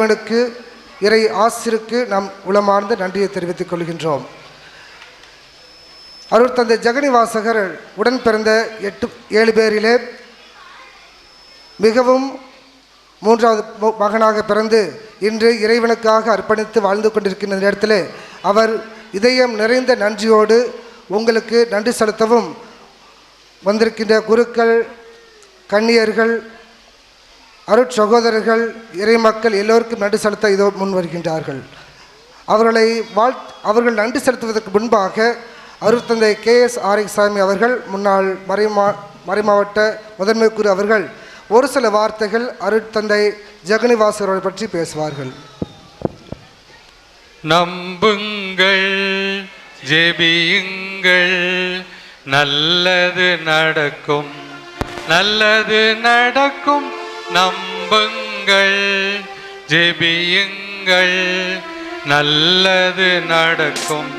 இறைவனுக்கு இறை ஆசிருக்கு நாம் உளமார்ந்த நன்றியை தெரிவித்துக் கொள்கின்றோம். அருட்தந்தை ஜெகனி வாசகர் உடன் பிறந்த 7 பேரிலே மிகவும் 3வது மகனாக பிறந்து இன்று இறைவனுக்காக அர்ப்பணித்து வாழ்ந்து கொண்டிருக்கின்ற நேரத்தில் அவர் இதயம் நிறைந்த நன்றியோடு உங்களுக்கு நன்றி செலுத்தவும் வந்திருக்கின்ற குருக்கள், கன்னியர்கள், அருட்சகோதரர்கள், இறைமக்கள் எல்லோருக்கும் நன்றி செலுத்த இதோ முன் வருகின்றார்கள். அவர்கள் நன்றி செலுத்துவதற்கு முன்பாக அருட்தந்தை KS ஆரியசாமி அவர்கள், முன்னாள் மறைமாவட்ட முதன்மை குரு அவர்கள் ஒரு சில வார்த்தைகள் அருட்தந்தை ஜெகனி வாசகரை பற்றி பேசுவார்கள். நம்புங்கள், ஜெபியுங்கள், நல்லது நடக்கும், நல்லது நடக்கும். நம்புங்கள், ஜெபியுங்கள், நல்லது நடக்கும்,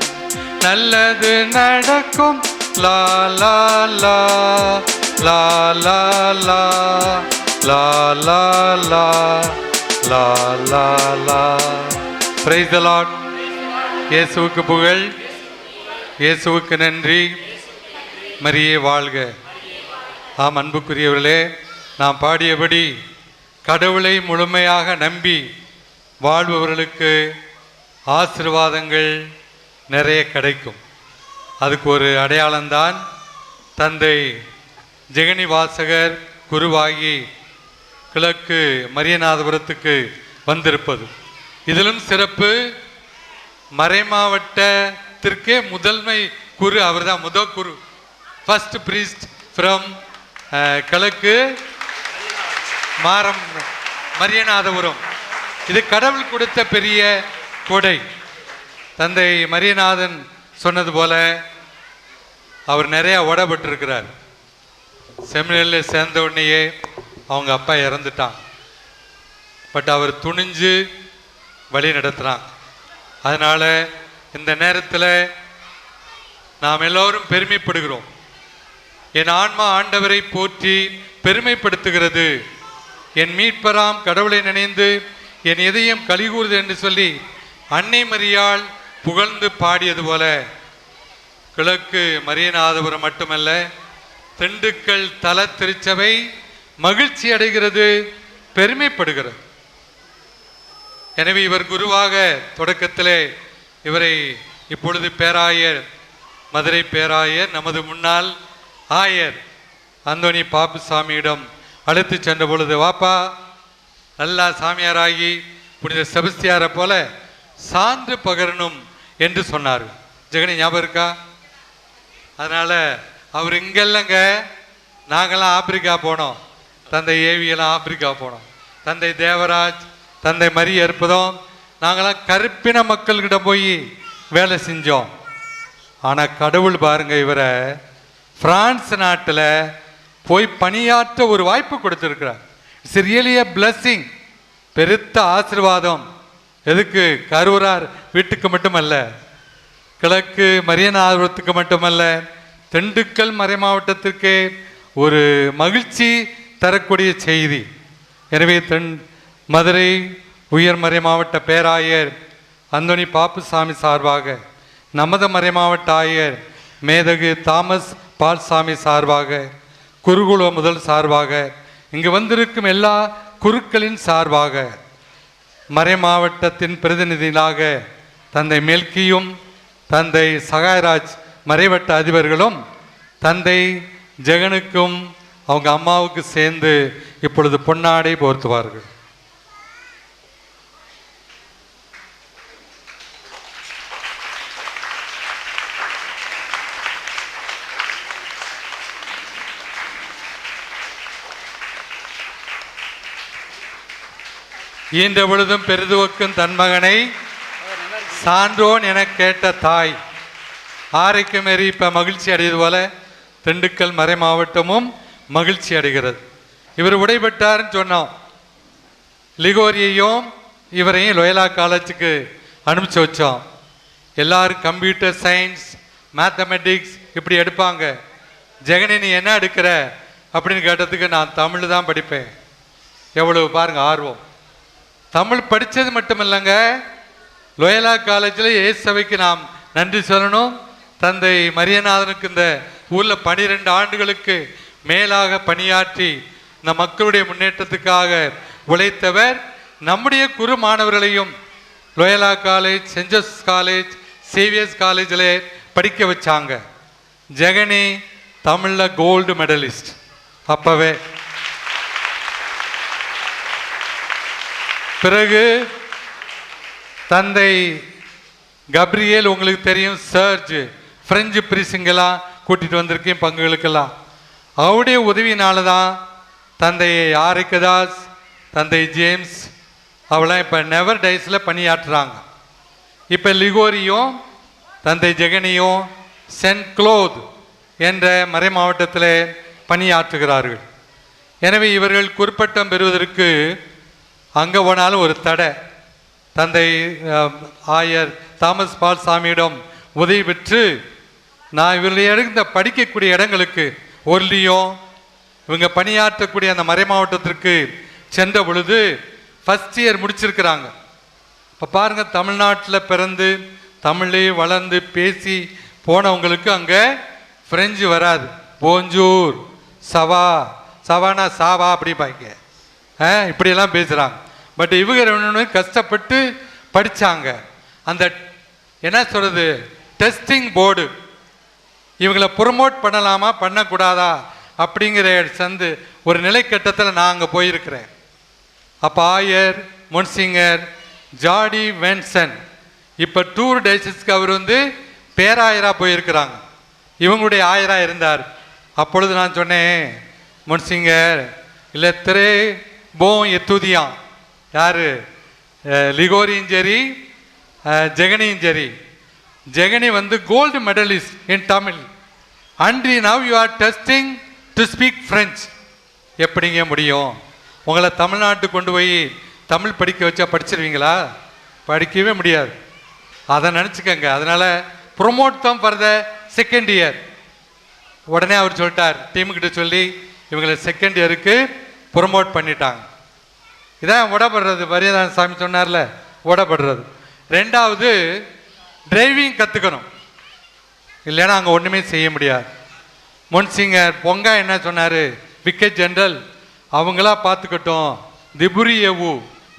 நல்லது நடக்கும். லா லா லா லா லா லா லா லா லா லா லா லா. Praise the lord. இயேசுவுக்கு புகழ், இயேசுவுக்கு நன்றி, மரியே வாழ்க. ஆம் அன்புக்குரியவர்களே, நாம் பாடியபடி கடவுளை முழுமையாக நம்பி வாழ்பவர்களுக்கு ஆசீர்வாதங்கள் நிறைய கிடைக்கும். அதுக்கு ஒரு அடையாளம்தான் தந்தை ஜெகனி வாசகர் குருவாகி கிழக்கு மரியநாதபுரத்துக்கு வந்திருப்பது. இதிலும் சிறப்பு, மறைமாவட்டத்திற்கே முதன்மை குரு அவர் தான். முதல் குரு, ஃபர்ஸ்ட் பிரீஸ்ட் ஃப்ரம் கிழக்கு மரியநாதபுரம். இது கடவுள் கொடுத்த பெரிய கொடை. தந்தை மரியநாதன் சொன்னது போல அவர் நிறையா உடப்பட்டிருக்கிறார். செமினரியில் சேர்ந்த உடனேயே அவங்க அப்பா இறந்துட்டான். பட் அவர் துணிஞ்சு வழி நடத்துகிறான். அதனால் இந்த நேரத்தில் நாம் எல்லோரும் பெருமைப்படுகிறோம். என் ஆன்மா ஆண்டவரை போற்றி பெருமைப்படுத்துகிறது, என் மீட்பராம் கடவுளை நினைந்து என் இதயம் கலிகூறுது என்று சொல்லி அன்னை மரியாள் புகழ்ந்து பாடியது போல கிழக்கு மரியநாதபுரம் மட்டுமல்ல, திண்டுக்கல் தல திருச்சபை மகிழ்ச்சி அடைகிறது, பெருமைப்படுகிறது. எனவே இவர் குருவாக தொடக்கத்திலே இவரை இப்பொழுது பேராயர், மதுரை பேராயர், நமது முன்னாள் ஆயர் அந்தோணி பாப்புசாமியிடம் அழைத்து சென்ற பொழுது, வாப்பா நல்லா சாமியாராகி புனித செபஸ்தியாரை போல சான்று பகரணும் என்று சொன்னார். ஜெகனி ஞாபகம் இருக்கா? அதனால் அவர் இங்கெல்லங்க, நாங்களாம் ஆப்பிரிக்கா போனோம், தந்தை ஏவியெல்லாம் ஆப்பிரிக்கா போனோம், தந்தை தேவராஜ், தந்தை மரிய அற்புதம், நாங்களாம் கருப்பின மக்கள்கிட்ட போய் வேலை செஞ்சோம். ஆனால் கடவுள் பாருங்க, இவரை பிரான்ஸ் நாட்டில் போய் பணியாற்ற ஒரு வாய்ப்பு கொடுத்துருக்கிறார். இட்ஸ் ரியலி எ பிளஸ்ஸிங், பெருத்த ஆசீர்வாதம். எதுக்கு? கரூரார் வீட்டுக்கு மட்டுமல்ல, கிழக்கு மரியநாதபுரத்துக்கு மட்டுமல்ல, திண்டுக்கல் மறை மாவட்டத்திற்கே ஒரு மகிழ்ச்சி தரக்கூடிய செய்தி. எனவே மதுரை உயர் மறை மாவட்ட பேராயர் அந்தோணி பாப்புசாமி சார்பாக, நமது மறை மாவட்ட ஆயர் மேதகு தாமஸ் பால்சாமி சார்பாக, குருகுல முதல் சார்பாக, இங்கு வந்திருக்கும் எல்லா குருக்களின் சார்பாக, மறை மாவட்டத்தின் பிரதிநிதிகளாக தந்தை மெல்கியும் தந்தை சகாயராஜ் மறைவட்ட அதிபர்களும் தந்தை ஜெகனுக்கும் அவங்க அம்மாவுக்கு சேர்ந்து இப்பொழுது பொன்னாடை போர்த்துவார்கள். ஈன்ற பொழுதும் பெரிதுவக்கும் தன் மகனை சான்றோன் என கேட்ட தாய் ஆரைக்கும் ஏறி இப்போ மகிழ்ச்சி அடைவது போல திண்டுக்கல் மறை மாவட்டமும் மகிழ்ச்சி அடைகிறது. இவர் உடைபெற்றார்னு சொன்னோம். லிகோரியையும் இவரையும் லோயலா காலேஜுக்கு அனுப்பிச்சு வச்சோம். எல்லாரும் கம்ப்யூட்டர் சயின்ஸ், மேத்தமெட்டிக்ஸ் இப்படி எடுப்பாங்க. ஜெகனி நீ என்ன எடுக்கிற அப்படின்னு கேட்டதுக்கு நான் தமிழ் தான் படிப்பேன். எவ்வளவு பாருங்க ஆர்வம். தமிழ் படித்தது மட்டும் இல்லைங்க, லோயலா காலேஜில் இயேசுவைக்கு நாம் நன்றி சொல்லணும். தந்தை மரியநாதனுக்கு இந்த ஊரில் 12 ஆண்டுகளுக்கு மேலாக பணியாற்றி இந்த மக்களுடைய முன்னேற்றத்துக்காக உழைத்தவர். நம்முடைய குரு மாணவர்களையும் Loyola college, saint Joseph college, Xavier's காலேஜில் படிக்க வச்சாங்க. ஜெகனி தமிழில் கோல்டு மெடலிஸ்ட். அப்போவே பிறகு தந்தை கப்ரியேல், உங்களுக்கு தெரியும், சர்ஜ் பிரெஞ்சு பிரிசிங்கெல்லாம் கூட்டிகிட்டு வந்திருக்கேன் பங்குகளுக்கெல்லாம். அவருடைய உதவியினால தான் தந்தை ஆரிக்கதாஸ், தந்தை ஜேம்ஸ் அவெல்லாம் இப்போ நெவர் டைஸில் பணியாற்றுறாங்க. இப்போ லிகோரியும் தந்தை ஜெகனியும் சென்ட் குளோத் என்ற மறை மாவட்டத்தில் பணியாற்றுகிறார்கள். எனவே இவர்கள் குறிப்பட்டம் பெறுவதற்கு அங்கே போனாலும் ஒரு தடை. தந்தை ஆயர் தாமஸ் பால் சாமியிடம் உதவி பெற்று நான் இவர்களுடைய இந்த படிக்கக்கூடிய இடங்களுக்கு ஒர்லியும் இவங்க பணியாற்றக்கூடிய அந்த மறை மாவட்டத்திற்கு சென்ற பொழுது ஃபஸ்ட் இயர் முடிச்சிருக்கிறாங்க. இப்போ பாருங்கள், தமிழ்நாட்டில் பிறந்து தமிழே வளர்ந்து பேசி போனவங்களுக்கு அங்கே ஃப்ரெஞ்சு வராது. போஞ்சூர், சவா, சவானா சாவா அப்படி பாய்க்க இப்படியெல்லாம் பேசுகிறாங்க. பட் இவங்க ரெண்டு கஷ்டப்பட்டு படித்தாங்க. அந்த என்ன சொல்கிறது, டெஸ்டிங் போர்டு இவங்களை ப்ரொமோட் பண்ணலாமா பண்ணக்கூடாதா அப்படிங்கிற சந்து ஒரு நிலைக்கட்டத்தில் நான் அங்கே போயிருக்கிறேன். அப்போ ஆயர் முன்சிங்கர் ஜாடி வென்சன் இப்போ டூர் டைசஸ்க்கு அவர் பேராயராக போயிருக்கிறாங்க. இவங்களுடைய ஆயராக இருந்தார். அப்பொழுது நான் சொன்னேன், முன்சிங்கர் இல்லை திரே போ எத்துதியான், யார் லிகோரியும் சரி ஜெகனியும் சரி, Jegani gold medalist in Tamil and now you are testing to speak French. எப்படிங்க முடியும்? உங்களை தமிழ்நாட்டுக்கு கொண்டு போய் தமிழ் படிக்க வச்சா படிச்சிருவீங்களா? படிக்கவே முடியாது. அதை நினச்சிக்கங்க. அதனால் ப்ரொமோட் தான் ஃபார் த செகண்ட் இயர். உடனே அவர் சொல்லிட்டார், டீமுக்கிட்ட சொல்லி இவங்களை செகண்ட் இயருக்கு ப்ரொமோட் பண்ணிட்டாங்க. இதான் உடப்படுறது, மரியநாதன் சாமி சொன்னார்ல, உடப்படுறது. ரெண்டாவது, டிரைவிங் கற்றுக்கணும், இல்லைன்னா அங்கே ஒன்றுமே செய்ய முடியாது. முன்சிங்கர் பொங்கா என்ன சொன்னார், விக்கெட் ஜென்ரல் அவங்களா பார்த்துக்கட்டும், திபுரியவு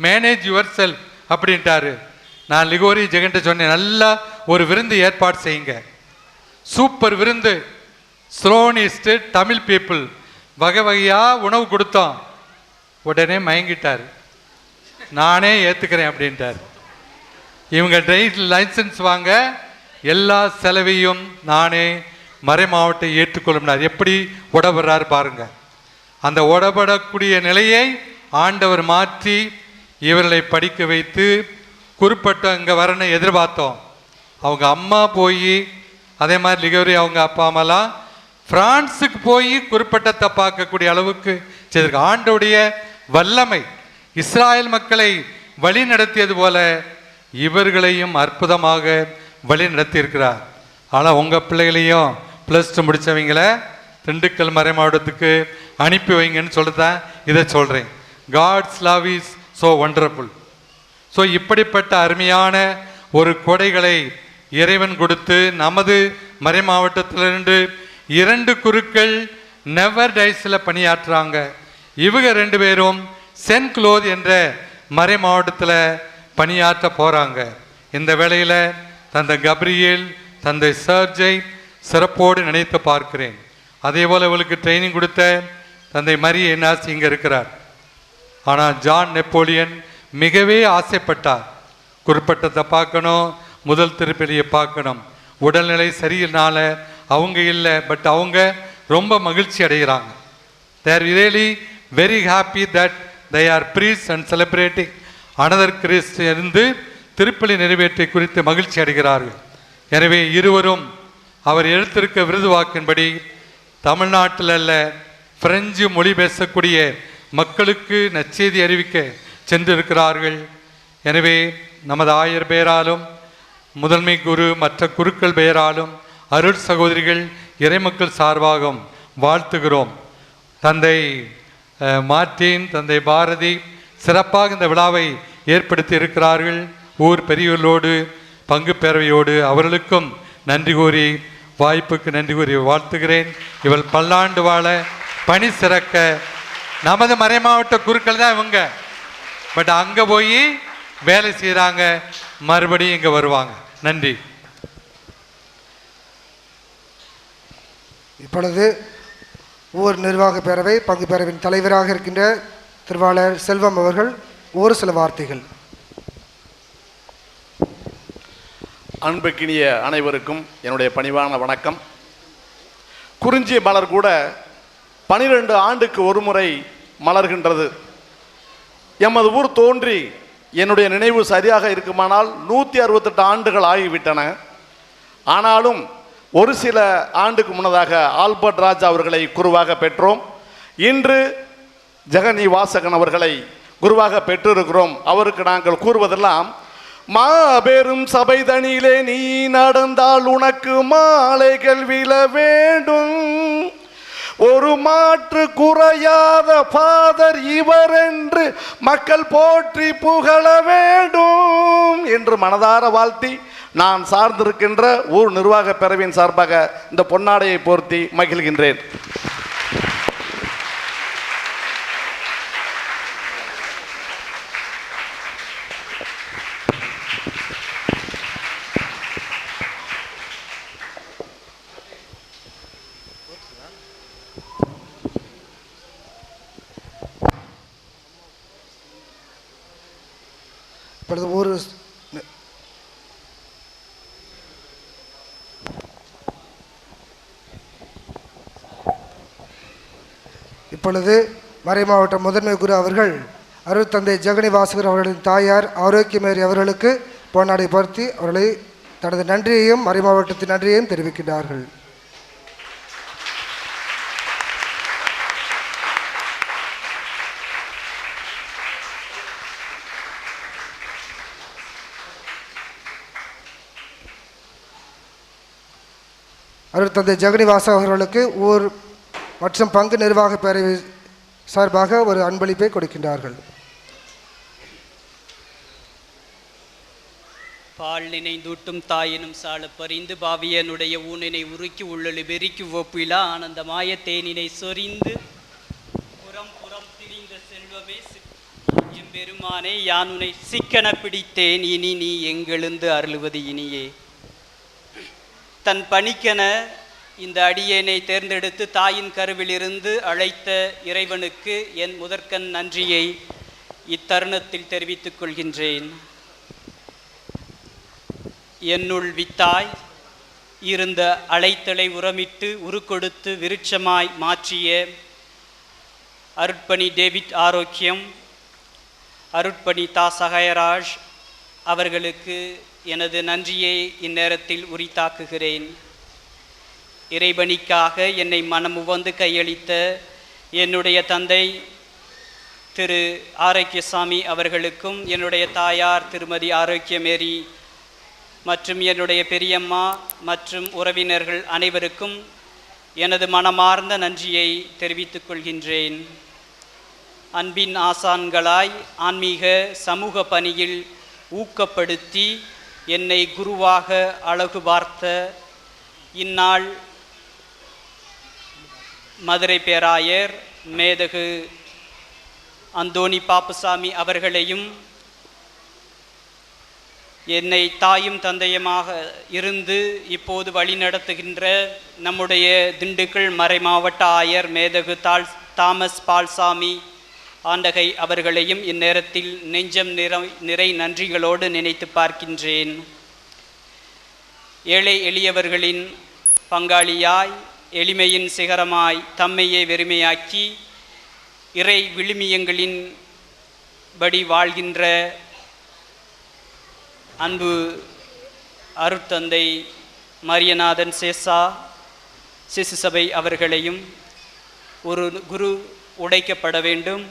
மேனேஜ் யுவர் செல்ஃப் அப்படின்ட்டாரு. நான் லிகோரி ஜெகன்ட்ட சொன்னேன், நல்லா ஒரு விருந்து ஏற்பாடு செய்யுங்க, சூப்பர் விருந்து, ஸ்லோனிஸ்ட்டு தமிழ் பீப்புள், வகை வகையாக உணவு கொடுத்தோம். உடனே மயங்கிட்டார், நானே ஏற்றுக்கிறேன் அப்படின்ட்டார். இவங்க டிரைவிங் லைசன்ஸ் வாங்க எல்லா செலவையும் நானே மறை மாவட்டம் ஏற்றுக்கொள்ளும்னார். எப்படி உடபடுறாரு பாருங்க. அந்த உடபடக்கூடிய நிலையை ஆண்டவர் மாற்றி இவர்களை படிக்க வைத்து குறிப்பிட்ட இங்கே வரணும் எதிர்பார்த்தோம். அவங்க அம்மா போய் அதே மாதிரி லிகோரி அவங்க அப்பா அம்மாலாம் பிரான்ஸுக்கு போய் குறிப்பிட்டத்தை பார்க்கக்கூடிய அளவுக்கு செய்திருக்க. ஆண்டோடைய வல்லமை இஸ்ராயல் மக்களை வழி நடத்தியது போல இவர்களையும் அற்புதமாக வழி நடத்தியிருக்கிறார். ஆனால் உங்கள் பிள்ளைகளையும் +2 முடித்தவங்கள திண்டுக்கல் மறை மாவட்டத்துக்கு அனுப்பி வைங்கன்னு சொல்லித்தான் இதை சொல்கிறேன். God's love is so wonderful. So இப்படிப்பட்ட அருமையான ஒரு கொடைகளை இறைவன் கொடுத்து நமது மறை மாவட்டத்திலிருந்து 2 குருக்கள் நெவர் டைஸில் பணியாற்றுறாங்க. இவங்க 2 பேரும் சென்ட் குளோத் என்ற மறை மாவட்டத்தில் பணியாற்ற போகிறாங்க. இந்த வேளையில் தந்தை கப்ரியேல், தந்தை சர்ஜை சிறப்போடு நினைத்து பார்க்கிறேன். அதே போல் இவளுக்கு ட்ரைனிங் கொடுத்த தந்தை மரிய என்னாசி இங்கே இருக்கிறார். ஆனால் ஜான் நெப்போலியன் மிகவே ஆசைப்பட்டார், குறிப்பிட்டத்தை பார்க்கணும், முதல் திருப்பலியை பார்க்கணும். உடல்நிலை சரியில்னால அவங்க இல்லை, பட் அவங்க ரொம்ப மகிழ்ச்சி அடைகிறாங்க. they are really very happy that they are priests and celebrating another Christ இருந்து திருப்பலி நிறைவேற்றி குறித்து மகிழ்ச்சி அடைகிறார்கள். எனவே இருவரும் அவர் எடுத்திருக்க விருது வாக்கின்படி தமிழ்நாட்டில் அல்ல, பிரெஞ்சு மொழி பேசக்கூடிய மக்களுக்கு நற்செய்தி அறிவிக்க சென்றிருக்கிறார்கள். எனவே நமது ஆயர் பெயராலும் முதன்மை குரு மற்ற குருக்கள் பெயராலும் அருள் சகோதரிகள் இறைமக்கள் சார்பாகவும் வாழ்த்துகிறோம். தந்தை மார்ட்டின், தந்தை பாரதி சிறப்பாக இந்த விழாவை ஏற்படுத்தி இருக்கிறார்கள். ஊர் பெரியவர்களோடு பங்கு பேரவையோடு அவர்களுக்கும் நன்றி கூறி வாய்ப்புக்கு நன்றி கூறி வாழ்த்துகிறேன். இவள் பல்லாண்டு வாழ பணி சிறக்க. நமது மறைமாவட்ட குருக்கள் தான் இவங்க, பட் அங்கே போய் வேலை செய்கிறாங்க, மறுபடியும் இங்கே வருவாங்க. நன்றி. இப்பொழுது ஊர் நிர்வாக பேரவை பங்கு பேரவையின் தலைவராக இருக்கின்ற திருவாளர் செல்வம் அவர்கள் ஒரு சில வார்த்தைகள். அன்புக்கினிய அனைவருக்கும் என்னுடைய பணிவான வணக்கம். குறிஞ்சி மலர் கூட 12 ஆண்டுக்கு ஒரு முறை மலர்கின்றது. எமது ஊர் தோன்றி என்னுடைய நினைவு சரியாக இருக்குமானால் 168 ஆண்டுகள் ஆகிவிட்டன. ஆனாலும் ஒரு சில ஆண்டுக்கு முன்னதாக ஆல்பர்ட் ராஜ் அவர்களை குருவாக பெற்றோம். இன்று ஜெகனி வாசகன் அவர்களை குருவாக பெற்றிருக்கிறோம். அவருக்கு நாங்கள் கூறுவதெல்லாம், மாபெரும் சபைதனிலே நீ நடந்தால் உனக்கு மாலைகள் விழ வேண்டும், ஒரு மாற்று குறையாத ஃபாதர் இவர் என்று மக்கள் போற்றி புகழ வேண்டும் என்று மனதார வாழ்த்தி நான் சார்ந்திருக்கின்ற ஊர் நிர்வாக பேரவையின் சார்பாக இந்த பொன்னாடையை போர்த்தி மகிழ்கின்றேன். இப்பொழுது மறைமாவட்ட முதன்மை குரு அவர்கள் அருட்தந்தை ஜெகனி வாசகர் அவர்களின் தாயார் ஆரோக்கியமேரி அவர்களுக்கு பொன்னாடை பொருத்தி அவர்களை தனது நன்றியையும் மறைமாவட்டத்தின் நன்றியையும் தெரிவிக்கின்றார்கள். அருட்தந்தை ஜெகனி வாசகர் அவர்களுக்கு ஊர் மற்றும் பங்கு நிர்வாக பேரவை சார்பாக ஒரு அன்பளிப்பை கொடுக்கின்றார்கள். பால் நினைந்தூட்டும் தாயினும் சால பறிந்து பாவியனுடைய ஊனினை உருக்கி உள்ளொளி வெறிக்கு ஒப்பிலா ஆனந்தமாய தேனினை சொரிந்து புறம் புறம் திரிந்த செல்வமே எம்பெருமானே யானுனை சிக்கன பிடித்தேன், இனி நீ எங்கெழுந்து அருளுவது இனியே. தன் பணிக்கென இந்த அடியேனை தேர்ந்தெடுத்து தாயின் கருவிலிருந்து அழைத்த இறைவனுக்கு என் முதற்கண் நன்றியை இத்தருணத்தில் தெரிவித்துக் கொள்கின்றேன். என்னுள் வித்தாய் இருந்த அழைத்தலை உரமிட்டு உருக்கொடுத்து விருட்சமாய் மாற்றிய அருட்பணி டேவிட் ஆரோக்கியம், அருட்பணி தா சகாயராஜ் அவர்களுக்கு எனது நன்றியை இந்நேரத்தில் உரித்தாக்குகிறேன். இறைபணிக்காக என்னை மனமுவந்து கையளித்த என்னுடைய தந்தை திரு ஆரோக்கியசாமி அவர்களுக்கும், என்னுடைய தாயார் திருமதி ஆரோக்கியமேரி மற்றும் என்னுடைய பெரியம்மா மற்றும் உறவினர்கள் அனைவருக்கும் எனது மனமார்ந்த நன்றியை தெரிவித்துக் கொள்கின்றேன். அன்பின் ஆசான்களாய் ஆன்மீக சமூக பணியில் ஊக்கப்படுத்தி என்னை குருவாக அழகு பார்த்த இந்நாள் மதுரை பேராயர் மேதகு அந்தோணி பாப்புசாமி அவர்களையும், என்னை தாயும் தந்தையுமாக இருந்து இப்போது வழிநடத்துகின்ற நம்முடைய திண்டுக்கல் மறை மாவட்ட ஆயர் மேதகு தாமஸ் பால்சாமி ஆண்டகை அவர்களையும் இந்நேரத்தில் நெஞ்சம் நிறை நன்றிகளோடு நினைத்து பார்க்கின்றேன். ஏழை எளியவர்களின் பங்காளியாய் எளிமையின் சிகரமாய் தம்மையே வெறுமையாக்கி இறை விழுமியங்களின் படி வாழ்கின்ற அன்பு அருட்தந்தை மரியநாதன் சேசா சிசு சபை அவர்களையும், ஒரு குரு உடைக்கப்பட வேண்டும்,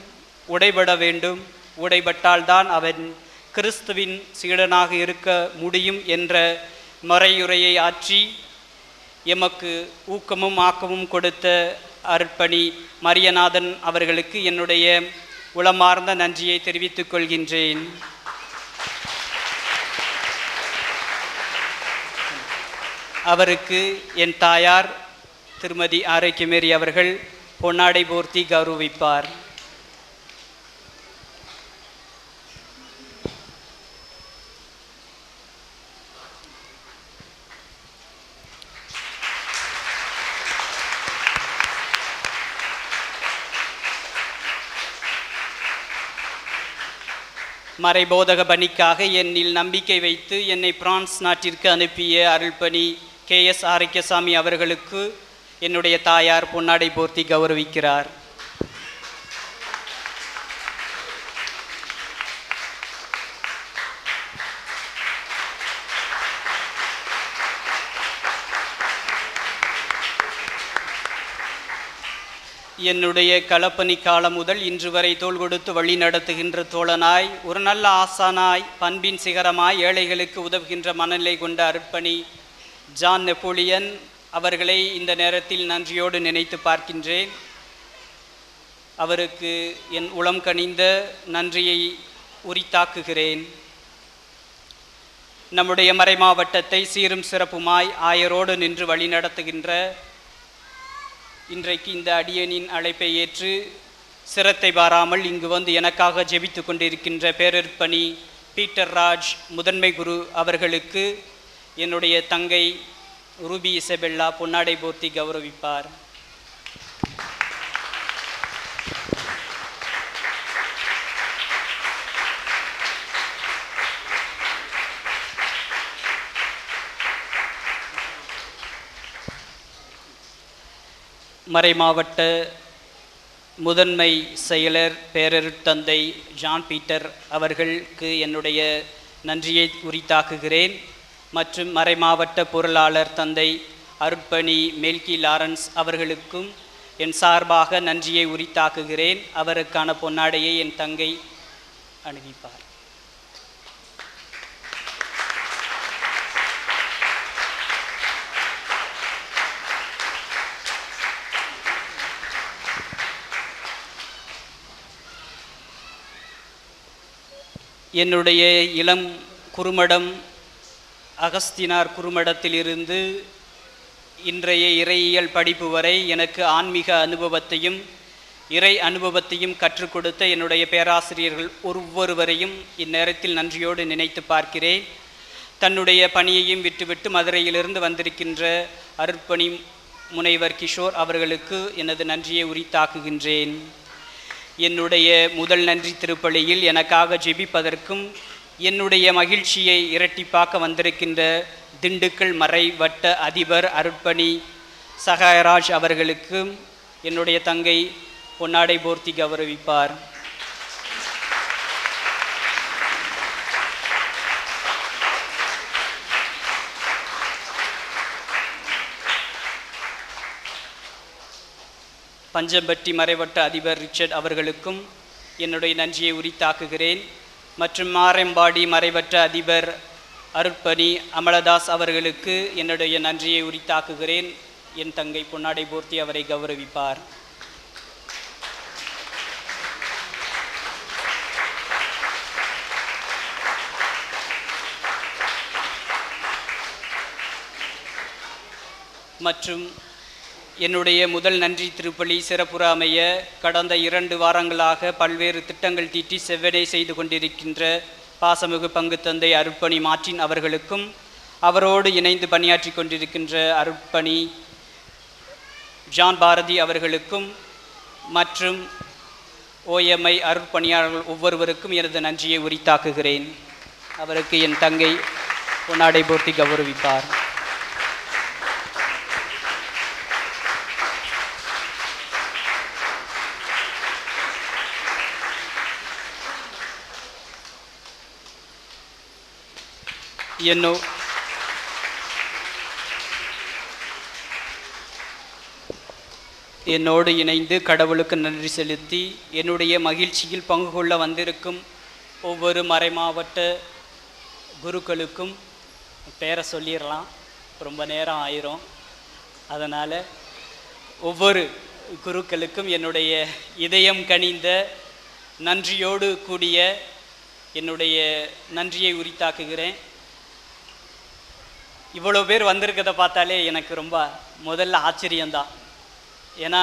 உடைபட வேண்டும், உடைபட்டால்தான் அவன் கிறிஸ்துவின் சீடனாக இருக்க முடியும் என்ற மறையுரையை ஆற்றி எமக்கு ஊக்கமும் ஆக்கமும் கொடுத்த அருட்பணி மரியநாதன் அவர்களுக்கு என்னுடைய உளமார்ந்த நன்றியை தெரிவித்துக் கொள்கின்றேன். அவருக்கு என் தாயார் திருமதி ஆரோக்கியமேரி அவர்கள் பொன்னாடை போர்த்தி கௌரவிப்பார். மறைபோதக பணிக்காக என்னில் நம்பிக்கை வைத்து என்னை பிரான்ஸ் நாட்டிற்கு அனுப்பிய அருள்பணி KS ஆரோக்கியசாமி அவர்களுக்கு என்னுடைய தாயார் பொன்னாடை போர்த்தி கௌரவிக்கிறார். என்னுடைய களப்பணி காலம் முதல் இன்று வரை தோள் கொடுத்து வழி நடத்துகின்ற தோழனாய், ஒரு நல்ல ஆசானாய், பண்பின் சிகரமாய், ஏழைகளுக்கு உதவுகின்ற மனநிலை கொண்ட அருட்பணி ஜான் நெப்போலியன் அவர்களை இந்த நேரத்தில் நன்றியோடு நினைத்து பார்க்கின்றேன். அவருக்கு என் உளம் கனிந்த நன்றியை உரித்தாக்குகிறேன். நம்முடைய மறைமாவட்டத்தை சீரும் சிறப்புமாய் ஆயரோடு நின்று வழி நடத்துகின்ற, இன்றைக்கு இந்த அடியனின் அழைப்பை ஏற்று சிரத்தை பாராமல் இங்கு வந்து எனக்காக ஜெபித்து கொண்டிருக்கின்ற பேரற்பணி பீட்டர் ராஜ் முதன்மை குரு அவர்களுக்கு என்னுடைய தங்கை ரூபி இசபெல்லா பொன்னாடை போர்த்தி கௌரவிப்பார். மறைமாவட்ட முதன்மை செயலர் பேரருட்தந்தை ஜான் பீட்டர் அவர்களுக்கு என்னுடைய நன்றியை உரித்தாக்குகிறேன். மற்றும் மறைமாவட்ட பொருளாளர் தந்தை அருட்பணி மெல்கி லாரன்ஸ் அவர்களுக்கும் என் சார்பாக நன்றியை உரித்தாக்குகிறேன். அவருக்கான பொன்னாடையை என் தங்கை அணிவிப்பார். என்னுடைய இளம் குறுமடம் அகஸ்தினார் குறுமடத்திலிருந்து இன்றைய இறையியல் படிப்பு வரை எனக்கு ஆன்மீக அனுபவத்தையும் இறை அனுபவத்தையும் கற்றுக் கொடுத்த என்னுடைய பேராசிரியர்கள் ஒவ்வொருவரையும் இந்நேரத்தில் நன்றியோடு நினைத்து பார்க்கிறேன். தன்னுடைய பணியையும் விட்டுவிட்டு மதுரையிலிருந்து வந்திருக்கின்ற அருட்பணி முனைவர் கிஷோர் அவர்களுக்கு எனது நன்றியை உரித்தாக்குகின்றேன். என்னுடைய முதல் நன்றி திருப்பலியில் எனக்காக ஜெபிப்பதற்கும் என்னுடைய மகிழ்ச்சியை இரட்டிப்பாக்க வந்திருக்கின்ற திண்டுக்கல் மறை வட்ட அதிபர் அருட்பணி சகாயராஜ் அவர்களுக்கும் என்னுடைய தங்கை பொன்னாடை போர்த்தி கௌரவிப்பார். பஞ்சம்பட்டி மறைவட்ட அதிபர் ரிச்சர்ட் அவர்களுக்கும் என்னுடைய நன்றியை உரித்தாக்குகிறேன். மற்றும் மாரம்பாடி மறைவட்ட அதிபர் அருட்பணி அமலதாஸ் அவர்களுக்கு என்னுடைய நன்றியை உரித்தாக்குகிறேன். என் தங்கை பொன்னாடை போர்த்தி அவரை கௌரவிப்பார். மற்றும் என்னுடைய முதல் நன்றி திருப்பலி சிறப்புற அமைய கடந்த 2 வாரங்களாக பல்வேறு திட்டங்கள் தீட்டி செவ்வனே செய்து கொண்டிருக்கின்ற பாசமிகு பங்கு தந்தை அருட்பணி மார்ட்டின் அவர்களுக்கும், அவரோடு இணைந்து பணியாற்றி கொண்டிருக்கின்ற அருட்பணி ஜான் பாரதி அவர்களுக்கும் மற்றும் OMI அருட்பணியாளர்கள் ஒவ்வொருவருக்கும் எனது நன்றியை உரித்தாக்குகிறேன். அவருக்கு என் தங்கை பொன்னாடை போர்த்தி கௌரவிப்பார். என்னோடு இணைந்து கடவுளுக்கு நன்றி செலுத்தி என்னுடைய மகிழ்ச்சியில் பங்கு கொள்ள வந்திருக்கும் ஒவ்வொரு மறைமாவட்ட குருக்களுக்கும் பேரை சொல்லிடலாம், ரொம்ப நேரம் ஆயிரும். அதனால் ஒவ்வொரு குருக்களுக்கும் என்னுடைய இதயம் கனிந்த நன்றியோடு கூடிய என்னுடைய நன்றியை உரித்தாக்குகிறேன். இவ்வளோ பேர் வந்திருக்கிறத பார்த்தாலே எனக்கு ரொம்ப முதல்ல ஆச்சரியம்தான். ஏன்னா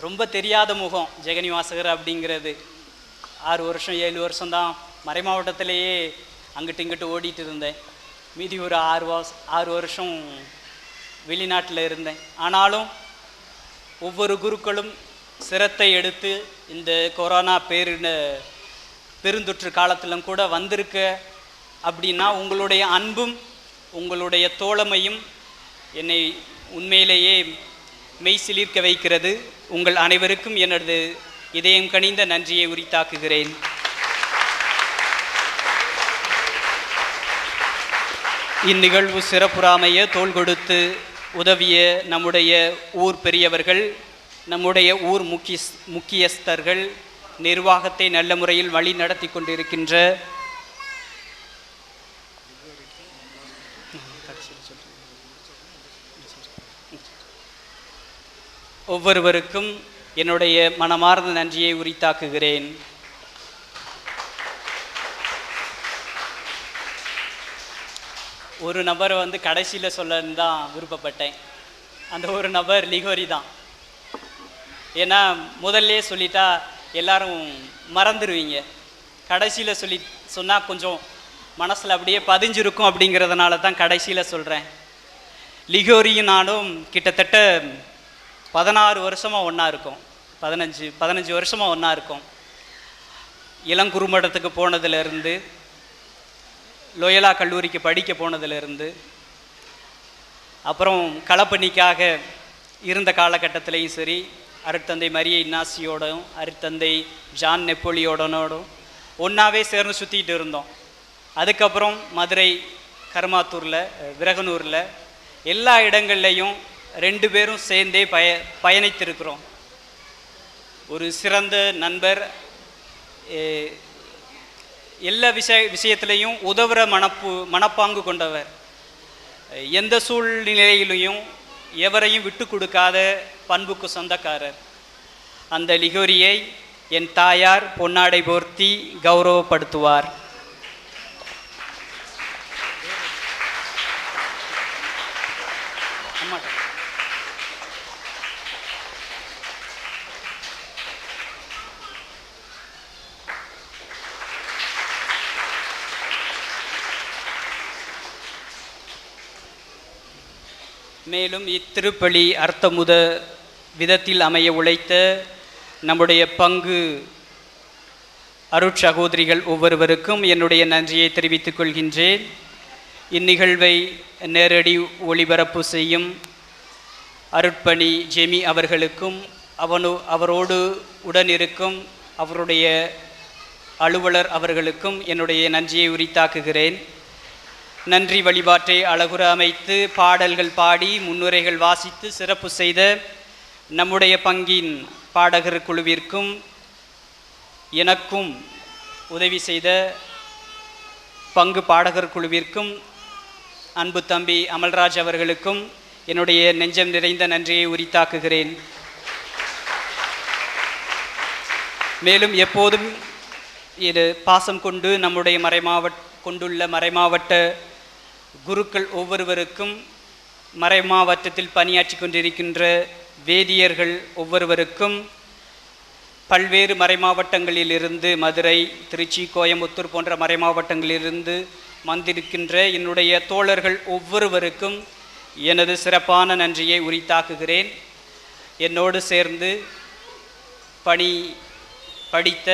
ரொம்ப தெரியாத முகம் ஜெகனி வாசகர் அப்படிங்கிறது. 6 வருஷம் 7 வருஷம்தான் மறை மாவட்டத்திலேயே அங்கிட்டு இங்கிட்டு ஓடிட்டு இருந்தேன். மீதி ஒரு 6 வருஷம் வெளிநாட்டில் இருந்தேன். ஆனாலும் ஒவ்வொரு குருக்களும் சிரத்தை எடுத்து இந்த கொரோனா பெருந்தொற்று காலத்திலும் கூட வந்திருக்க அப்படின்னா உங்களுடைய அன்பும் உங்களுடைய தோழமையும் என்னை உண்மையிலேயே மெய் சிலிர்க்க வைக்கிறது. உங்கள் அனைவருக்கும் எனது இதயம் கனிந்த நன்றியை உரித்தாக்குகிறேன். இந்நிகழ்வு சிறப்புறாமைய தோள் கொடுத்து உதவிய நம்முடைய ஊர் பெரியவர்கள், நம்முடைய ஊர் முக்கியஸ்தர்கள், நிர்வாகத்தை நல்ல முறையில் வழி நடத்தி கொண்டிருக்கின்ற ஒவ்வொருவருக்கும் என்னுடைய மனமார்ந்த நன்றியை உரித்தாக்குகிறேன். ஒரு நபரை கடைசியில் சொல்லன்னு தான் விருப்பப்பட்டேன். அந்த ஒரு நபர் லிகோரி தான். ஏன்னா முதல்லே சொல்லிட்டா எல்லாரும் மறந்துடுவீங்க. கடைசியில் சொன்னால் கொஞ்சம் மனசில் அப்படியே பதிஞ்சிருக்கும். அப்படிங்கிறதுனால தான் கடைசியில் சொல்கிறேன். லிகோரியும் நானும் கிட்டத்தட்ட 16 வருஷமாக ஒன்றா இருக்கோம். 15 வருஷமாக ஒன்றா இருக்கோம். இளங்குறுமடத்துக்கு போனதுலேருந்து, லோயலா கல்லூரிக்கு படிக்க போனதுலேருந்து, அப்புறம் களப்பணிக்காக இருந்த காலகட்டத்திலையும் சரி, அருட்தந்தை மரிய இன்னாசியோடும் அருட்தந்தை ஜான் நெப்போலியோடனோடும் ஒன்றாவே சேர்ந்து சுற்றிட்டு இருந்தோம். அதுக்கப்புறம் மதுரை, கருமாத்தூரில், விரகனூரில் எல்லா இடங்கள்லையும் 2 பேரும் சேர்ந்தே பயணித்திருக்கிறோம். ஒரு சிறந்த நண்பர், எல்லா விஷயத்திலையும் உதவுற மனப்பாங்கு கொண்டவர், எந்த சூழ்நிலையிலையும் எவரையும் விட்டு கொடுக்காத பண்புக்கு சொந்தக்காரர். அந்த லிகோரியை என் தாயார் பொன்னாடை போர்த்தி கௌரவப்படுத்துவார். மேலும் இத்திருப்பலி அர்த்தமுத விதத்தில் அமைய உழைத்த நம்முடைய பங்கு அருட்சகோதரிகள் ஒவ்வொருவருக்கும் என்னுடைய நன்றியை தெரிவித்துக் கொள்கின்றேன். இந்நிகழ்வை நேரடி ஒளிபரப்பு செய்யும் அருட்பணி ஜெமி அவர்களுக்கும் அவரோடு உடனிருக்கும் அவருடைய அலுவலர் அவர்களுக்கும் என்னுடைய நன்றியை உரித்தாக்குகிறேன். நன்றி வழிபாட்டை அழகுற அமைத்து பாடல்கள் பாடி முன்னுரைகள் வாசித்து சிறப்பு செய்த நம்முடைய பங்கின் பாடகர் குழுவிற்கும் எனக்கும் உதவி செய்த பங்கு பாடகர் குழுவிற்கும் அன்பு தம்பி அமல்ராஜ் அவர்களுக்கும் என்னுடைய நெஞ்சம் நிறைந்த நன்றியை உரித்தாக்குகிறேன். மேலும் எப்போதும் இது பாசம் கொண்டு நம்முடைய கொண்டுள்ள மறைமாவட்ட குருக்கள் ஒவ்வொருவருக்கும், மறைமாவட்டத்தில் பணியாற்றி கொண்டிருக்கின்ற வேதியர்கள் ஒவ்வொருவருக்கும், பல்வேறு மறைமாவட்டங்களிலிருந்து மதுரை, திருச்சி, கோயம்புத்தூர் போன்ற மறைமாவட்டங்களிலிருந்து வந்திருக்கின்ற என்னுடைய தோழர்கள் ஒவ்வொருவருக்கும் எனது சிறப்பான நன்றியை உரித்தாக்குகிறேன். என்னோடு சேர்ந்து படித்த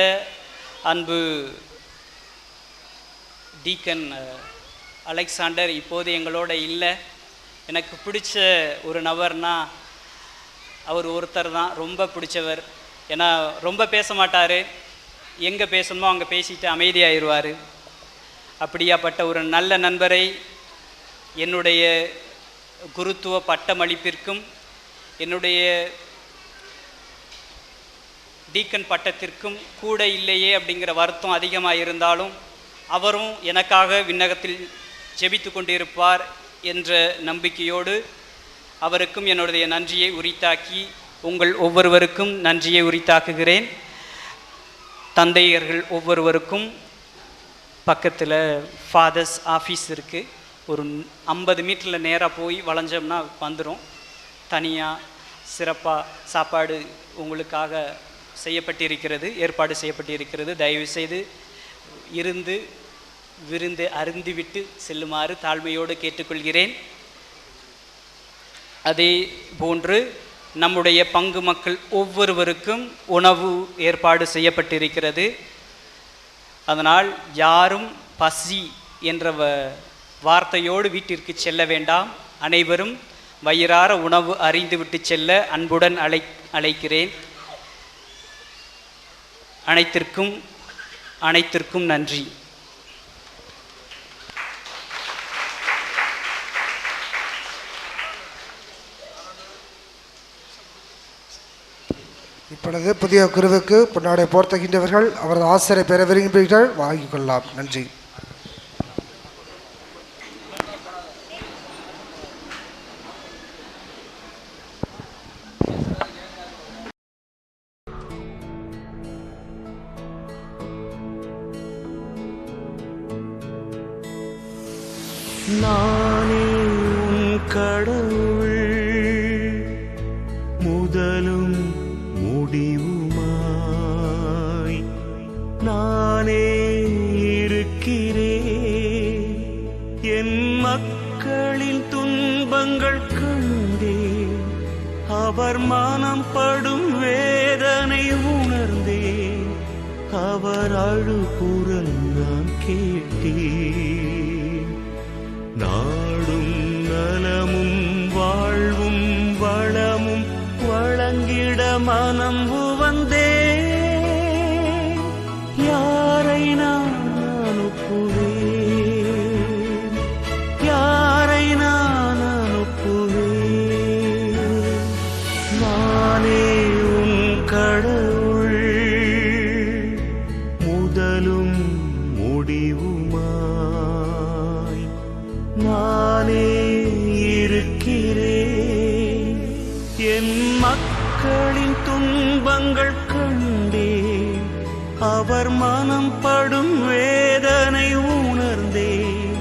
அன்பு டீக்கன் அலெக்சாண்டர் இப்போது எங்களோட இல்லை. எனக்கு பிடிச்ச ஒரு நபர்னா அவர் ஒருத்தர் தான், ரொம்ப பிடிச்சவர். ஏன்னா ரொம்ப பேச மாட்டார், எங்கே பேசணுமோ அங்கே பேசிட்டு அமைதியாகிடுவார். அப்படியாப்பட்ட ஒரு நல்ல நண்பரை என்னுடைய குருத்துவ பட்டமளிப்பிற்கும் என்னுடைய டீக்கன் பட்டத்திற்கும் கூட இல்லையே அப்படிங்கிற வருத்தம் அதிகமாக இருந்தாலும் அவரும் எனக்காக விண்ணகத்தில் ஜெபித்து கொண்டிருப்பார் என்ற நம்பிக்கையோடு அவருக்கும் என்னுடைய நன்றியை உரித்தாக்கி உங்கள் ஒவ்வொருவருக்கும் நன்றியை உரித்தாக்குகிறேன். தந்தையர்கள் ஒவ்வொருவருக்கும் பக்கத்தில் ஃபாதர்ஸ் ஆஃபீஸ் இருக்குது, ஒரு 50 மீட்டரில் நேராக போய் வளைஞ்சோம்னா வந்துடும். தனியாக சிறப்பாக சாப்பாடு உங்களுக்காக செய்யப்பட்டிருக்கிறது, ஏற்பாடு செய்யப்பட்டிருக்கிறது. தயவுசெய்து இருந்து விருந்து அருந்திவிட்டு செல்லுமாறு தாழ்மையோடு கேட்டுக்கொள்கிறேன். அதே போன்று நம்முடைய பங்கு மக்கள் ஒவ்வொருவருக்கும் உணவு ஏற்பாடு செய்யப்பட்டிருக்கிறது. அதனால் யாரும் பசி என்ற வார்த்தையோடு வீட்டிற்கு செல்ல வேண்டாம். அனைவரும் வயிறார உணவு அறிந்துவிட்டு செல்ல அன்புடன் அழைக்கிறேன். அனைத்திற்கும் நன்றி. இப்பொழுது புதிய குருவுக்கு பொன்னாடை போர்த்துகின்றவர்கள் அவரது ஆசிரியரை பெற விரும்புகிறீர்கள், வாங்கிக் கொள்ளலாம். நன்றி. நானே உன் கடவுள், முதலும் முடிவுமாய் நானே இருக்கிறேன். என் மக்களின் துன்பங்கள் கண்டேன், அவர் மனம் படும் வேதனை உணர்ந்தேன், அவர் அழுகுரல் நான் கேட்டேன். நாடும் நலமும் வாழ்வும் வளமும் வழங்கிட மனம் உவந்தே. யாரை நான் அனுப்புவேன், யாரை நான் அனுப்புவேன். நானே உன் கடவுள், முதலும் முடிவுமாய் நானே இருக்கிறேன். என் மக்களின் துன்பங்கள் கண்டேன், அவர் மனம் படும் வேதனை உணர்ந்தேன்,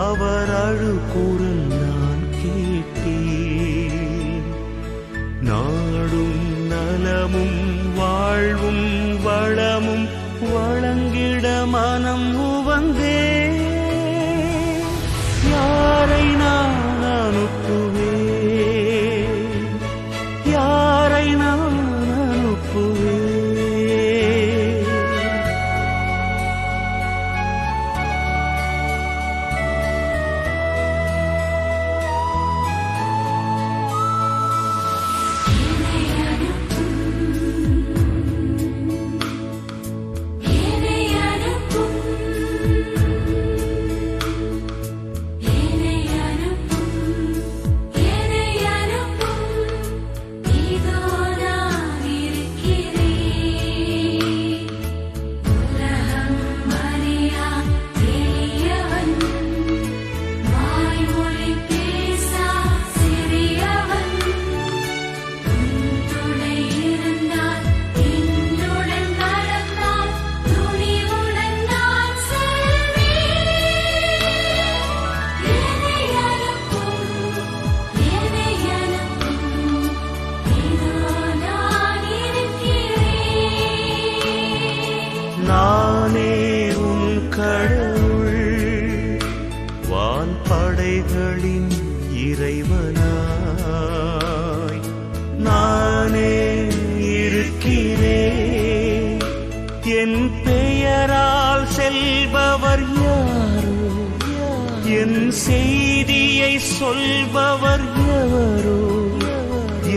அவர் அழுகுரல் நான் கேட்டேன். நாடும் நலமும் வாழ்வும் வளமும் வழங்கிட மனம் உவந்தேன். யாரை நான் அனுப்புவேன், யாரை நான் அனுப்புவேன். நானே உன் கடவுள், வான்படைகளின் இறைவனாய் நானே இருக்கிறேன். என் பெயரால் செல்பவர் யாரோ, என் செய்தியை சொல்பவர் எவரோ,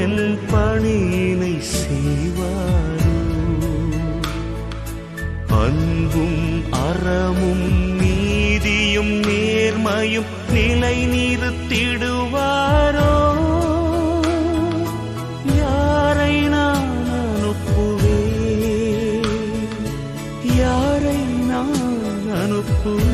என் பணியினை செய்வாரோ. அன்பும் அறமும் நீதியும் நேர்மையும் நிலை நிறுத்திடுவாரோ. யாரை நான் அனுப்புவேன், யாரை நான் அனுப்புவேன்.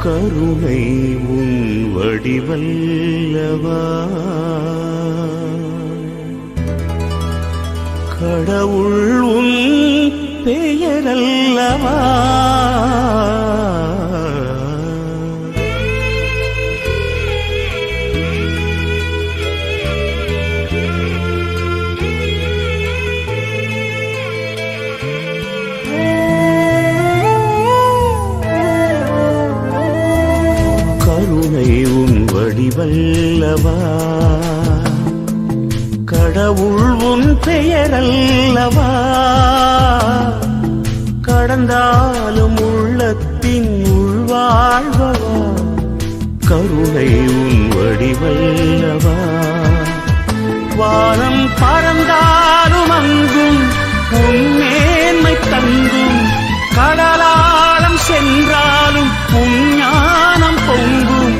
கருணை உன் வடிவல்லவா கடவுள் உன் பெயரல்லவா கருணை உன் வடிவல்லவா கடவுள் உன் பெயரல்லவா கடந்தாலும் உள்ளத்தின் உள்வாழ்வவா கருணை உன் வடிவல்லவா வானம் பறந்தாலும் அங்கும் உன் மேன்மை தங்கும் கடலாளம் சென்றாலும் உன் ஞானம் பொங்கும்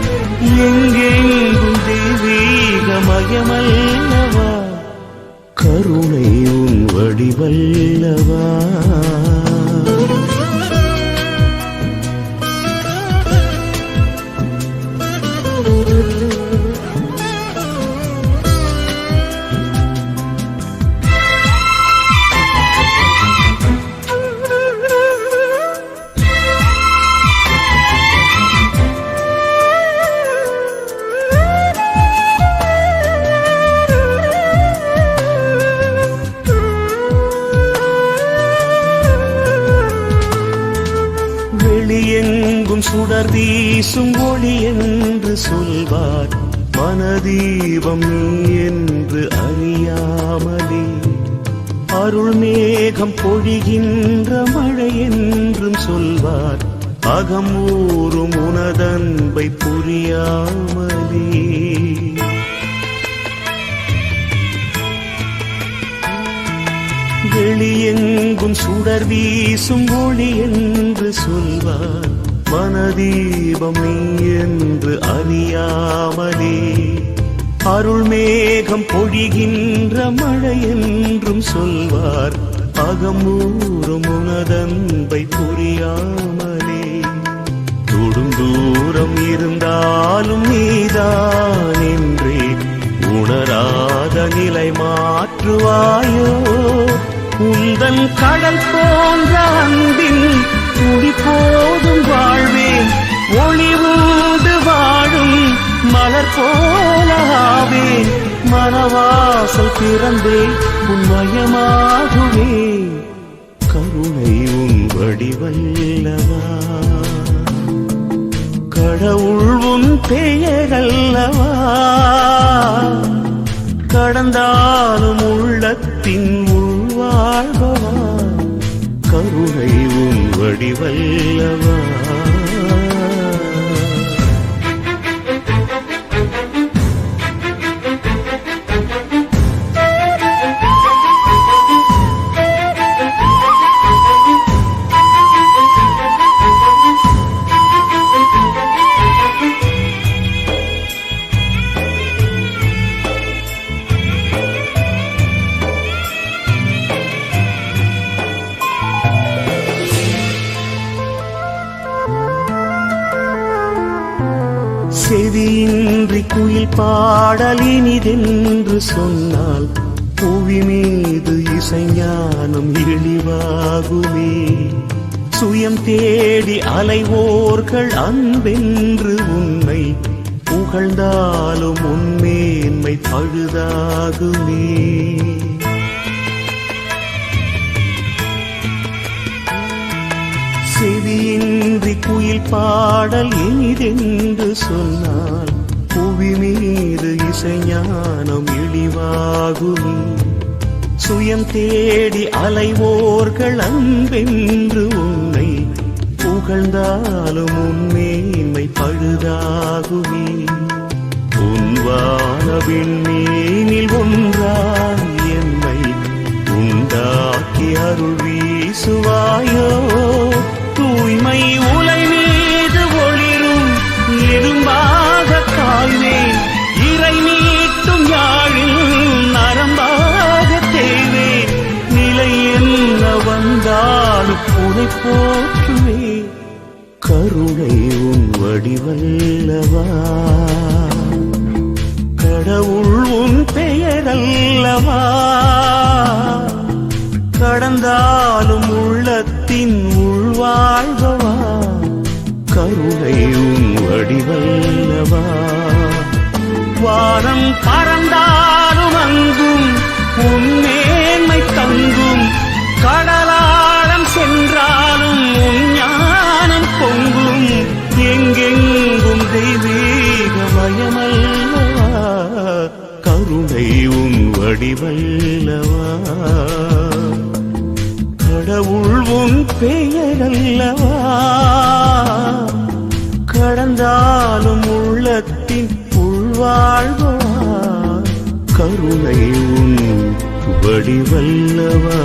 எங்கெங்கும் தெய்வீகமயமல்லவா கருணை உன் வடிவல்லவா வெளியெங்கும் சுடர் வீசும் ஒளி என்று சொல்வார் மனதீபம் நீ என்று அறியாமலே அருள் மேகம் பொழிகின்ற மழை என்றும் சொல்வார் அகம் ஊறும் உனதன்பை புரியாமலே வெளியெங்கும் சுடர் வீசும் ஒளி என்று சொல்வார் மனதீபம் நீ என்று அறியாமலே அருள் மேகம் பொழிகின்ற மழை என்றும் சொல்வார் அகமூறும் உனதன்பை புரியாமலே தொடும் தூரம் இருந்தாலும் நீதான் என்றே உணராத நிலை மாற்றுவாயோ உந்தன் கடல் போன்ற அன்பின் துடி போதும் வாழ்வேன் ஒளி உண்டு வாழும் மலர் போலாவேன் மனவாசல் திறந்தே உன்மயமாகுவே கருணை உன் வடிவல்லவா கடவுள் உன் பெயரல்லவா கடந்தாலும் உள்ளத்தின் உள்வாழ்வா கருணை உன் வடிவல்லவா செவியின்றி குயில் பாடலினிதென்று சொன்னால் புவி மீது இசைஞானம் இழிவாகுமே சுயம் தேடி அலைவோர்கள் அன்பென்று உன்னை புகழ்ந்தாலும் உன்மேன்மை பழுதாகுமே செவியின்றி குயில் பாடல் இனிதென்று சொன்னால் புவி மீது இசைஞானம் இழிவாகும் சுயம் தேடி அலைவோர்கள் அன்பென்று உன்னை புகழ்ந்தாலும் உன்மேன்மை பழுதாகுமே உன் வானவின் மீனில் ஒன்றாய் என்னை உண்டாக்கி அருள் வீசுவாயோ தூய்மை உலை மீது ஒளிரும் இரும்பாக காய்வேன் இறை மீட்டும் யாழில் நரம்பாக தேய்வேன் நிலை என்ன வந்தாலும் உனை போற்றுவே கருணை உன் வடிவல்லவா, கடவுள் உன் பெயரல்லவா, கடந்தாலும் உள்ளத்தின் உள்வாழ்வா, கருணை உன் வடிவல்லவா. வானம் பறந்தாலும் அங்கும் உன் மேன்மை தங்கும், கடலாழம் சென்றாலும் உன் ஞானம் பொங்கும், எங்கெங்கும் தெய்வீகமயமல்லவா, கருணை உன் வடிவல்லவா, கடவுள் உன் பெயரல்லவா, கடந்தாலும் உள்ளத்தின் உள்வாழ்வா, கருணை உன் வடிவல்லவா.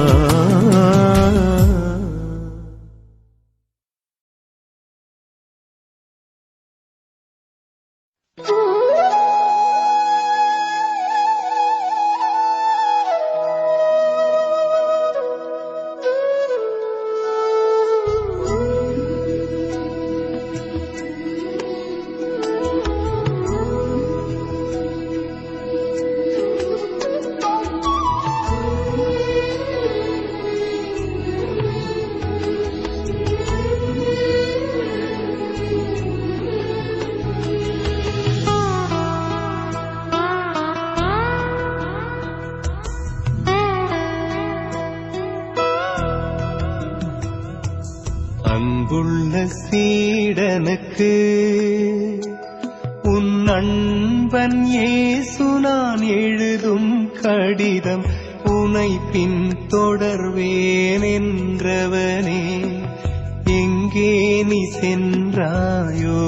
அன்புள்ள சீடனுக்கு உன் அன்பன் இயேசு நான் எழுதும் கடிதம், உனை பின் தொடர்வேன் என்றவனே, எங்கே நீ சென்றாயோ.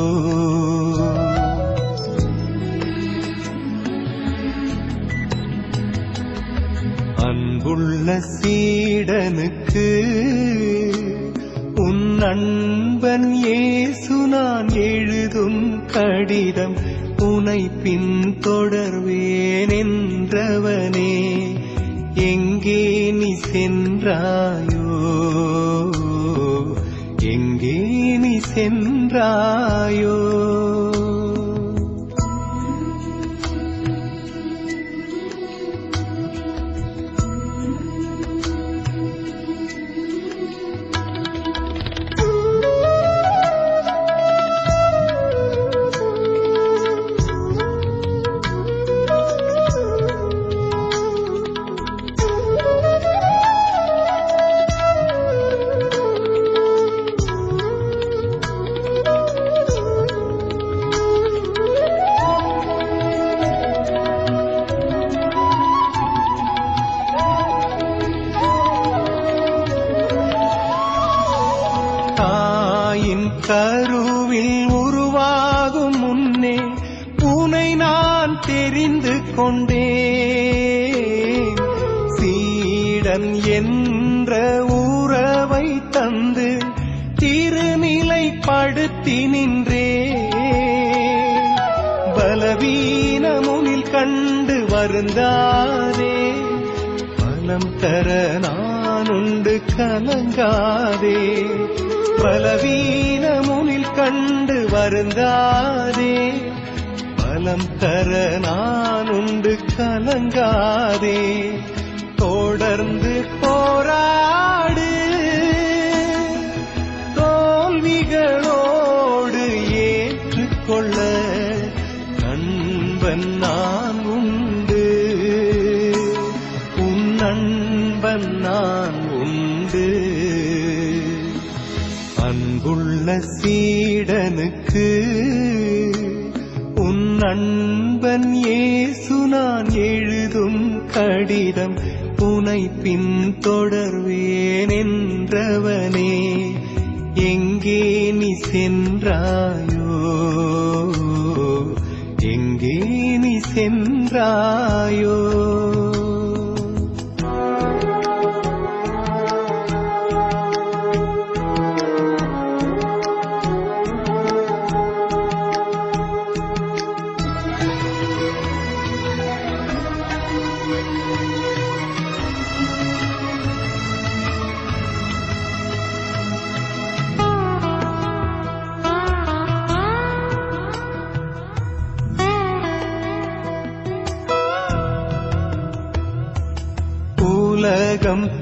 அன்புள்ள சீடனுக்கு உன் அன்பன் இயேசு நான் எழுதும் கடிதம், உனை பின் தொடர்வேன் என்றவனே, எங்கே நீ சென்றாயோ, எங்கே நீ சென்றாயோ. கருவில் உருவாகும் முன்னே உனை நான் தெரிந்து கொண்டேன், சீடன் என்ற உறவை தந்து திருநிலைப்படுத்தி நின்றே, பலவீனமுனில் கண்டு வருந்தாதே, பலம் தர நான் உண்டு கலங்காதே, பலவீனமுனில் கண்டு வருந்தாதே, பலம் தர நான் உண்டு கலங்காதே, தொடர்ந்து போராடு, தோல்விகளோடு ஏற்றுக்கொள்ள நண்பன் நான் உண்டு, உன் நண்பன் நான் உண்டு. அன்புள்ள சீடனுக்கு உன் அன்பன் இயேசு நான் எழுதும் கடிதம், உனை பின் தொடர்வேன் என்றவனே, எங்கே நீ சென்றாயோ, எங்கே நீ சென்றாயோ.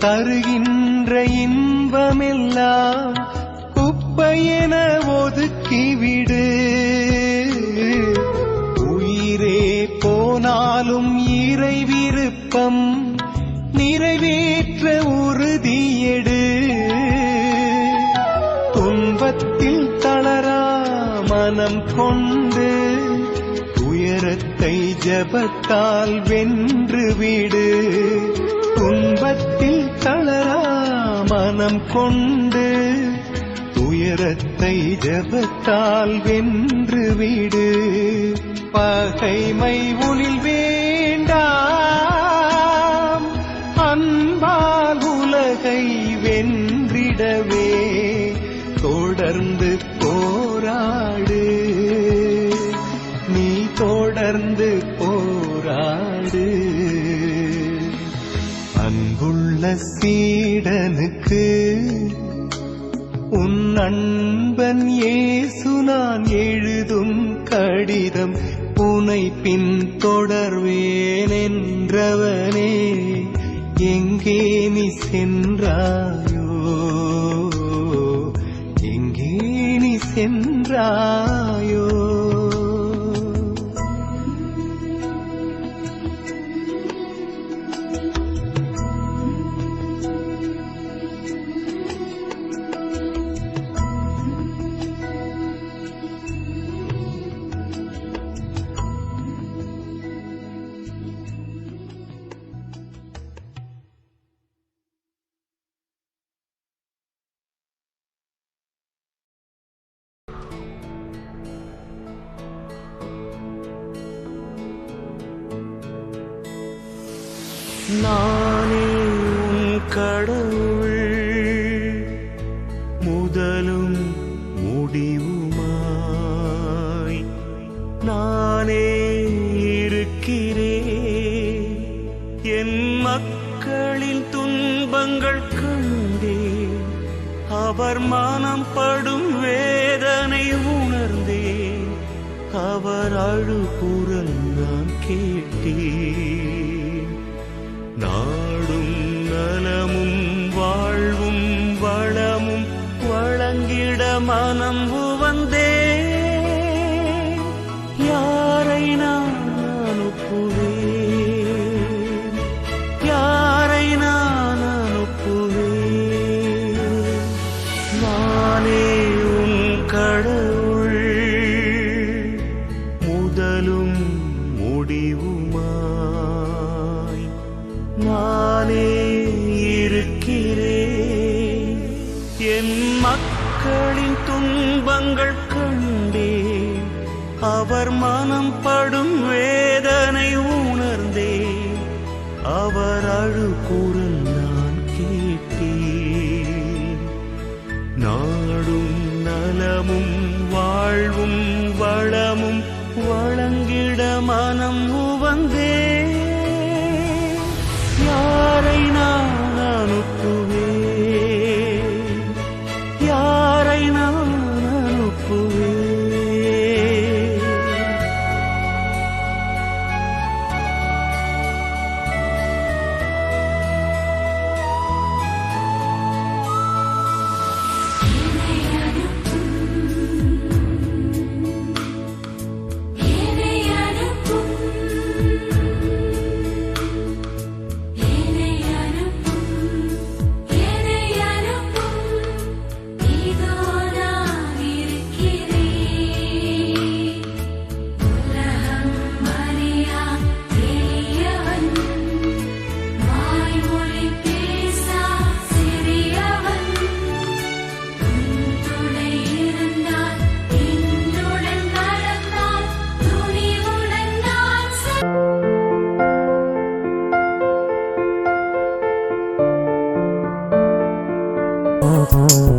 தருகின்ற இன்பமெல்லாம் குப்பையென ஒதுக்கிவிடு. உயிரே போனாலும் இறை விருப்பம் நிறைவேற்ற உறுதியெடு. துன்பத்தில் தளரா மனம் கொண்டு துயரத்தை ஜபத்தால் வென்றுவிடு. துன்பத்தில் தளரா மனம் கொண்டு துயரத்தை ஜபத்தால் வென்றுவிடு. பகைமை உனில் வேண்டாம், அன்பால் உலகை வென்றிடவே தொடர்ந்து போராடு. நீ தொடர்ந்து போராடு. அன்புள்ள சீடனுக்கு உன் அன்பன் இயேசு நான் எழுதும் கடிதம். உனை பின் தொடர்வேன் என்றவனே, எங்கே நீ சென்றாயோ, எங்கே நீ சென்றாயோ. நானே உன் கடவுள், முதலும் முடிவுமாய் நானே இருக்கிறேன். என் மக்களின் துன்பங்கள் கண்டேன், அவர் மனம் படும் வேதனை உணர்ந்தேன். அவர் அழுகுரல் நான் கேட்டேன். நாடும் நலமும் வாழ்வும் வளமும் வழங்கிட மனம் உவந்தே. யாரை நான் அனுப்புவேன், யாரை நான் அனுப்புவேன். நானே உன் கடவுள், முதலும் முடிவுமாய் நானே இருக்கிறேன். என் மக்களின் துன்பங்கள் கண்டேன், அவர் மனம் படும் வேதனை உணர்ந்தேன். அவர் அழுகுரல் நான் கேட்டேன். நாடும் நலமும் வாழ்வும் வளமும் வழங்கிட மனம் உவந்தே. யாரை நான் அனுப்புவேன், யாரை நான் அனுப்புவேன். Oh